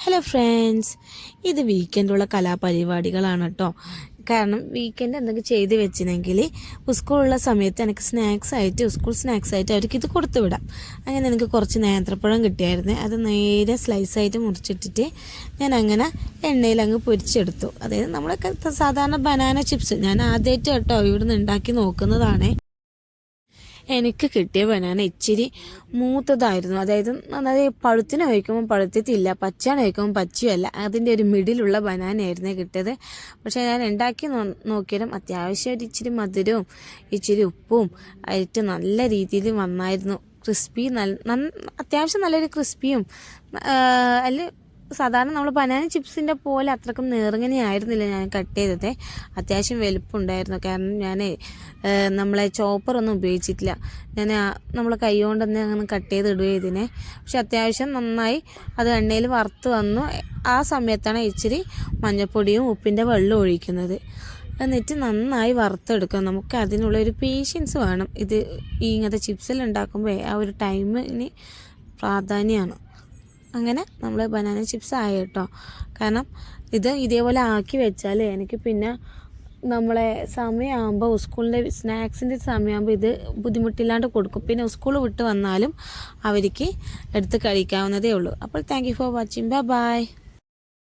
Hello friends, ഇത് വീക്കെൻഡുള്ള കലാപരിപാടികളാണ് കേട്ടോ. കാരണം വീക്കെൻഡ് എന്തെങ്കിലും ചെയ്ത് വെച്ചിനെങ്കിൽ സ്കൂളുള്ള സമയത്ത് എനിക്ക് സ്കൂൾ സ്നാക്സ് ആയിട്ട് അവർക്ക് ഇത് കൊടുത്തു വിടാം. അങ്ങനെ എനിക്ക് കുറച്ച് നേന്ത്രപ്പഴം കിട്ടിയായിരുന്നു. അത് നേരെ സ്ലൈസായിട്ട് മുറിച്ചിട്ടിട്ട് ഞാൻ അങ്ങനെ എണ്ണയിൽ അങ്ങ് പൊരിച്ചെടുത്തു. അതായത് നമ്മളൊക്കെ സാധാരണ ബനാന ചിപ്സ് ഞാൻ ആദ്യമായിട്ട് കേട്ടോ ഇവിടുന്ന് ഉണ്ടാക്കി നോക്കുന്നതാണേ. എനിക്ക് കിട്ടിയ ബനാന ഇച്ചിരി മൂത്തതായിരുന്നു. അതായത് പഴുത്തിന് വയ്ക്കുമ്പോൾ പഴുത്തിട്ടില്ല, പച്ചയാണ് വയ്ക്കുമ്പോൾ പച്ചയല്ല, അതിൻ്റെ ഒരു മിഡിലുള്ള ബനാനയായിരുന്നു കിട്ടിയത്. പക്ഷേ ഞാൻ ഉണ്ടാക്കി നോക്കിയാലും അത്യാവശ്യം ഒരു ഇച്ചിരി മധുരവും ഇച്ചിരി ഉപ്പും ആയിട്ട് നല്ല രീതിയിൽ വന്നായിരുന്നു. ക്രിസ്പി അത്യാവശ്യം നല്ലൊരു ക്രിസ്പിയും അതിൽ സാധാരണ നമ്മൾ ബനാന ചിപ്സിൻ്റെ പോലെ അത്രക്കും നേർങ്ങനെ ആയിരുന്നില്ല ഞാൻ കട്ട് ചെയ്തത്. അത്യാവശ്യം വലുപ്പമുണ്ടായിരുന്നു. കാരണം ഞാൻ നമ്മളെ ചോപ്പറൊന്നും ഉപയോഗിച്ചിട്ടില്ല. ഞാൻ നമ്മൾ കൈ കൊണ്ട് തന്നെ അങ്ങനെ കട്ട് ചെയ്തിടുകയും ഇതിനെ. പക്ഷെ അത്യാവശ്യം നന്നായി അത് എണ്ണയിൽ വറുത്ത് വന്നു. ആ സമയത്താണ് ഇച്ചിരി മഞ്ഞൾപ്പൊടിയും ഉപ്പിൻ്റെ വെള്ളം ഒഴിക്കുന്നത്. എന്നിട്ട് നന്നായി വറുത്തെടുക്കുക. നമുക്ക് അതിനുള്ളൊരു പേഷ്യൻസ് വേണം. ഇങ്ങനത്തെ ചിപ്സെല്ലാം ഉണ്ടാക്കുമ്പോൾ ആ ഒരു ടൈമിന് പ്രാധാന്യമാണ്. അങ്ങനെ നമ്മൾ ബനാന ചിപ്സ് ആയി കേട്ടോ. കാരണം ഇതേപോലെ ആക്കി വെച്ചാൽ എനിക്ക് പിന്നെ നമ്മളെ സമയമാകുമ്പോൾ സ്കൂളിൻ്റെ സ്നാക്സിൻ്റെ സമയമാകുമ്പോൾ ഇത് ബുദ്ധിമുട്ടില്ലാണ്ട് കൊടുക്കും. പിന്നെ സ്കൂൾ വിട്ട് വന്നാലും അവർക്ക് എടുത്ത് കഴിക്കാവുന്നതേ ഉള്ളൂ. അപ്പോൾ thank you for watching. By.